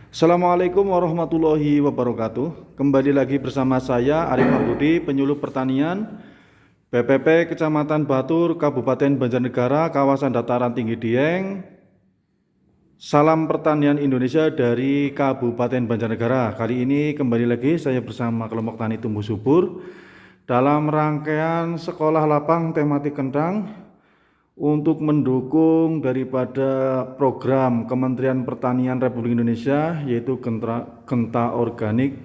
Assalamualaikum warahmatullahi wabarakatuh. Kembali lagi bersama saya Arif Abudi, penyuluh pertanian BPP Kecamatan Batur, Kabupaten Banjarnegara, kawasan dataran tinggi Dieng. Salam pertanian Indonesia dari Kabupaten Banjarnegara. Kali ini kembali lagi saya bersama kelompok tani tumbuh subur dalam rangkaian sekolah lapang tematik kentang untuk mendukung daripada program Kementerian Pertanian Republik Indonesia, yaitu Genta Organik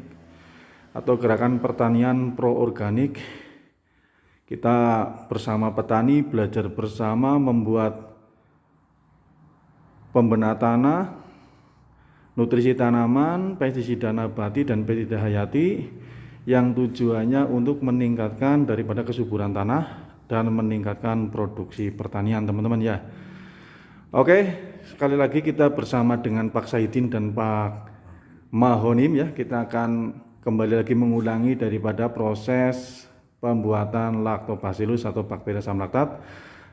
atau Gerakan Pertanian Pro Organik. Kita bersama petani belajar bersama membuat pembenahan tanah, nutrisi tanaman, pestisida nabati dan pestisida hayati yang tujuannya untuk meningkatkan daripada kesuburan tanah dan meningkatkan produksi pertanian, teman-teman ya. Oke, sekali lagi kita bersama dengan Pak Saidin dan Pak Mahonim ya. Kita akan kembali lagi mengulangi daripada proses pembuatan Lactobacillus atau bakteri asam laktat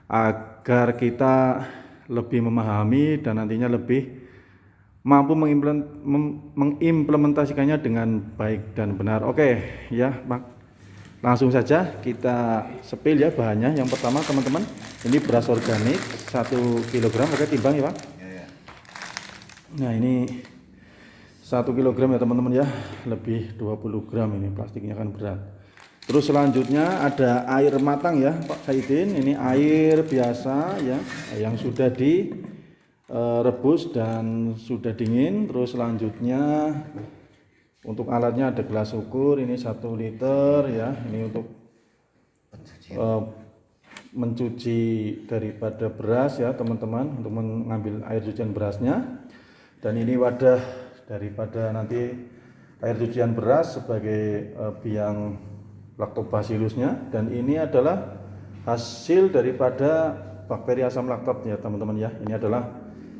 agar kita lebih memahami dan nantinya lebih mampu mengimplementasikannya dengan baik dan benar. Oke ya Pak, langsung saja kita sepil ya bahannya. Yang pertama teman-teman, ini beras organik 1 kg. Oke, timbang ya Pak. Nah ini 1 kg ya teman-teman ya, lebih 20 gram ini, plastiknya kan berat. Terus selanjutnya ada air matang ya Pak Saidin. Ini air biasa ya, yang sudah direbus dan sudah dingin. Terus selanjutnya untuk alatnya ada gelas ukur, ini 1 liter ya, ini untuk mencuci daripada beras ya teman-teman, untuk mengambil air cucian berasnya. Dan ini wadah daripada nanti air cucian beras sebagai biang Lactobacillusnya. Dan ini adalah hasil daripada bakteri asam laktat ya teman-teman ya. Ini adalah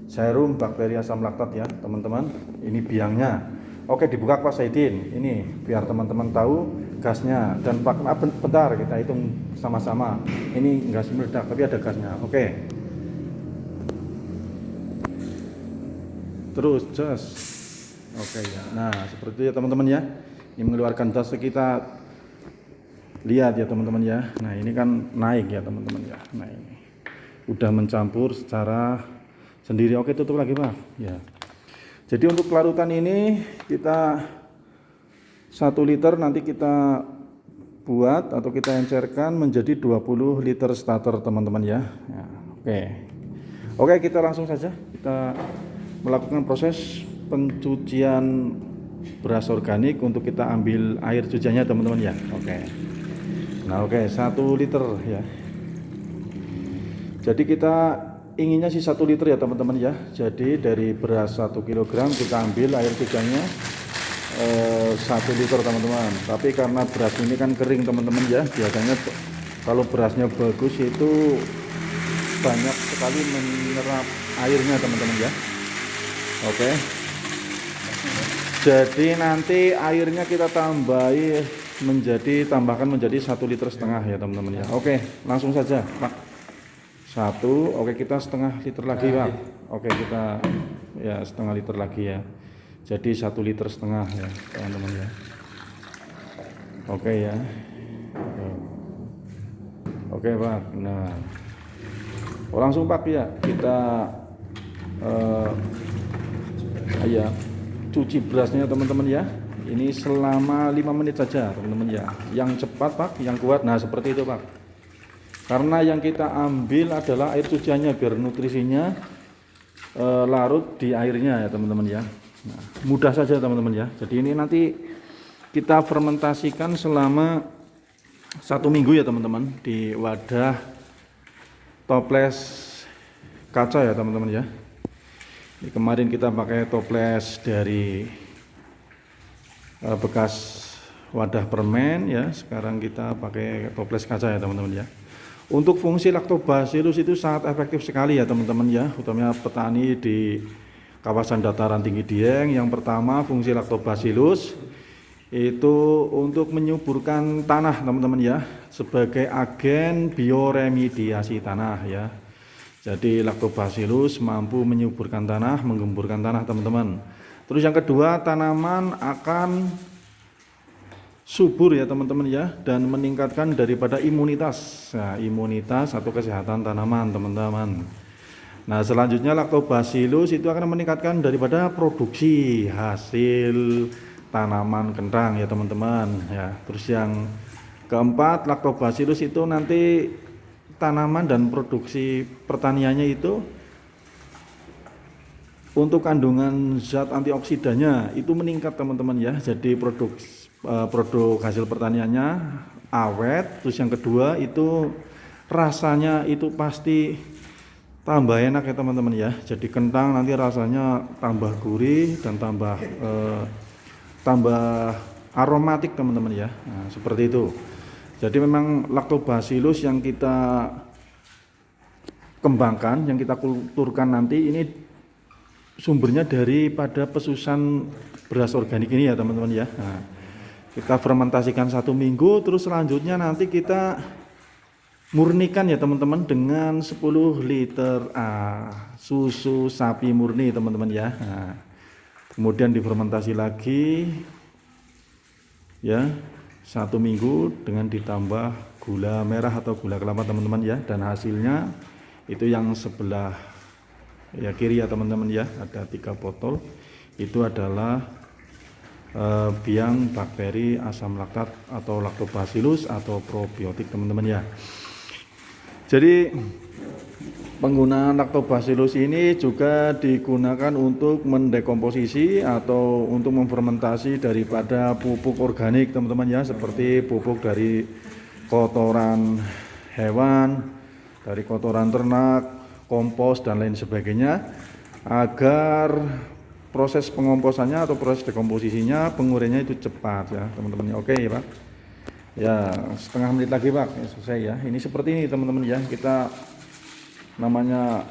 serum bakteri asam laktat ya teman-teman, ini biangnya. Oke, dibuka Pak Saidin, ini biar teman-teman tahu gasnya. Dan Pak, bentar kita hitung sama-sama. Ini gas meledak tapi ada gasnya. Oke. Terus jas. Oke ya. Nah seperti itu ya teman-teman ya. Ini mengeluarkan gas, kita lihat ya teman-teman ya. Nah ini kan naik ya teman-teman ya. Nah ini udah mencampur secara sendiri. Oke, tutup lagi Pak ya. Jadi untuk larutan ini kita 1 liter nanti kita buat atau kita encerkan menjadi 20 liter starter teman-teman ya. Oke, kita langsung saja kita melakukan proses pencucian beras organik. Untuk kita ambil air cuciannya teman-teman ya. Nah 1 liter ya. Jadi kita inginnya sih 1 liter ya teman-teman ya. Jadi dari beras 1 kg kita ambil air cuciannya 1 liter teman-teman. Tapi karena beras ini kan kering teman-teman ya, biasanya kalau berasnya bagus itu banyak sekali menyerap airnya teman-teman ya. Oke, jadi nanti airnya kita tambahkan menjadi 1,5 liter ya teman-teman ya. Oke, langsung saja Pak. 1, oke kita 0,5 liter lagi Pak. Oke, kita ya 0,5 liter lagi ya. Jadi 1,5 liter ya teman-teman ya. Oke ya. Oke Pak. Nah, langsung Pak ya, kita ya cuci berasnya teman-teman ya. Ini selama 5 menit saja teman-teman ya. Yang cepat Pak, yang kuat. Nah seperti itu Pak. Karena yang kita ambil adalah air cuciannya biar nutrisinya larut di airnya ya teman-teman ya. Nah, mudah saja teman-teman ya. Jadi ini nanti kita fermentasikan selama 1 minggu ya teman-teman di wadah toples kaca ya teman-teman ya. Ini kemarin kita pakai toples dari bekas wadah permen ya. Sekarang kita pakai toples kaca ya teman-teman ya. Untuk fungsi Lactobacillus itu sangat efektif sekali ya teman-teman ya, utamanya petani di kawasan dataran tinggi Dieng. Yang pertama, fungsi Lactobacillus itu untuk menyuburkan tanah teman-teman ya, sebagai agen bioremediasi tanah ya. Jadi Lactobacillus mampu menyuburkan tanah, menggemburkan tanah teman-teman. Terus yang kedua, tanaman akan subur ya teman-teman ya, dan meningkatkan daripada imunitas. Nah, imunitas atau kesehatan tanaman teman-teman. Nah, selanjutnya Lactobacillus itu akan meningkatkan daripada produksi hasil tanaman kentang ya teman-teman ya. Terus yang keempat, Lactobacillus itu nanti tanaman dan produksi pertaniannya itu untuk kandungan zat antioksidannya itu meningkat teman-teman ya. Jadi produk hasil pertaniannya awet. Terus yang kedua itu rasanya itu pasti tambah enak ya teman-teman ya. Jadi kentang nanti rasanya tambah gurih dan tambah aromatik teman-teman ya. Nah, seperti itu. Jadi memang Lactobacillus yang kita kembangkan, yang kita kulturkan nanti ini sumbernya daripada pesusan beras organik ini ya teman-teman ya. Nah, kita fermentasikan 1 minggu, terus selanjutnya nanti kita murnikan ya teman-teman dengan 10 liter susu sapi murni teman-teman ya. Nah, kemudian difermentasi lagi ya 1 minggu dengan ditambah gula merah atau gula kelapa teman-teman ya, dan hasilnya itu yang sebelah ya kiri ya teman-teman ya, ada 3 botol. Itu adalah biang bakteri asam laktat atau Lactobacillus atau probiotik teman-teman ya. Jadi penggunaan Lactobacillus ini juga digunakan untuk mendekomposisi atau untuk memfermentasi daripada pupuk organik teman-teman ya, seperti pupuk dari kotoran hewan, dari kotoran ternak, kompos dan lain sebagainya, agar proses pengomposannya atau proses dekomposisinya, penguraiannya itu cepat ya teman-teman. Oke ya Pak ya, setengah menit lagi Pak ya, selesai ya. Ini seperti ini teman-teman ya, kita namanya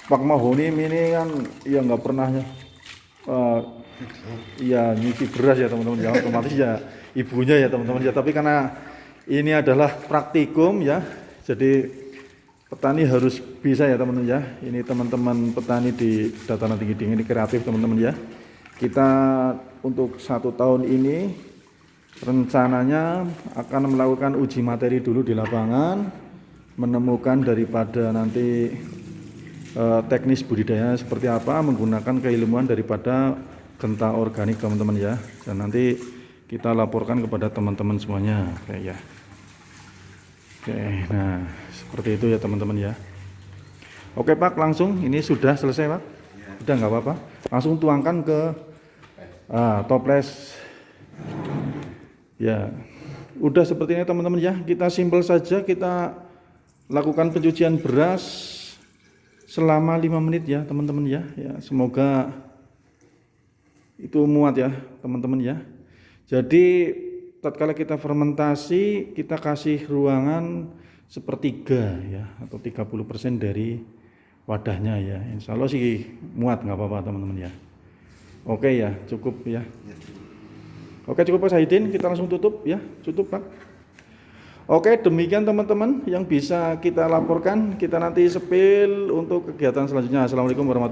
Pak Mahoni ini kan ya nggak pernah ya nyuci beras ya teman-teman ya, otomatis ya ibunya ya teman-teman ya, tapi karena ini adalah praktikum ya, jadi petani harus bisa ya teman-teman ya. Ini teman-teman petani di dataran tinggi ini kreatif teman-teman ya. Kita untuk 1 tahun ini rencananya akan melakukan uji materi dulu di lapangan, menemukan daripada nanti teknis budidaya seperti apa, menggunakan keilmuan daripada genta organik teman-teman ya, dan nanti kita laporkan kepada teman-teman semuanya. Oke ya. Oke, nah seperti itu ya teman-teman ya. Oke Pak, langsung ini sudah selesai Pak? Sudah nggak apa-apa, langsung tuangkan ke toples ya. Udah seperti ini teman-teman ya, kita simpel saja, kita lakukan pencucian beras selama 5 menit ya teman-teman ya. Ya, semoga itu muat ya teman-teman ya. Jadi tatkala kita fermentasi, kita kasih ruangan 1/3 ya, atau 30% dari wadahnya ya. Insya Allah sih muat, nggak apa-apa teman-teman ya. Oke ya, cukup ya. Oke, cukup Pak Sahidin, kita langsung tutup ya. Tutup Pak. Oke, demikian teman-teman yang bisa kita laporkan. Kita nanti sepil untuk kegiatan selanjutnya. Assalamualaikum warahmatullahi wabarakatuh.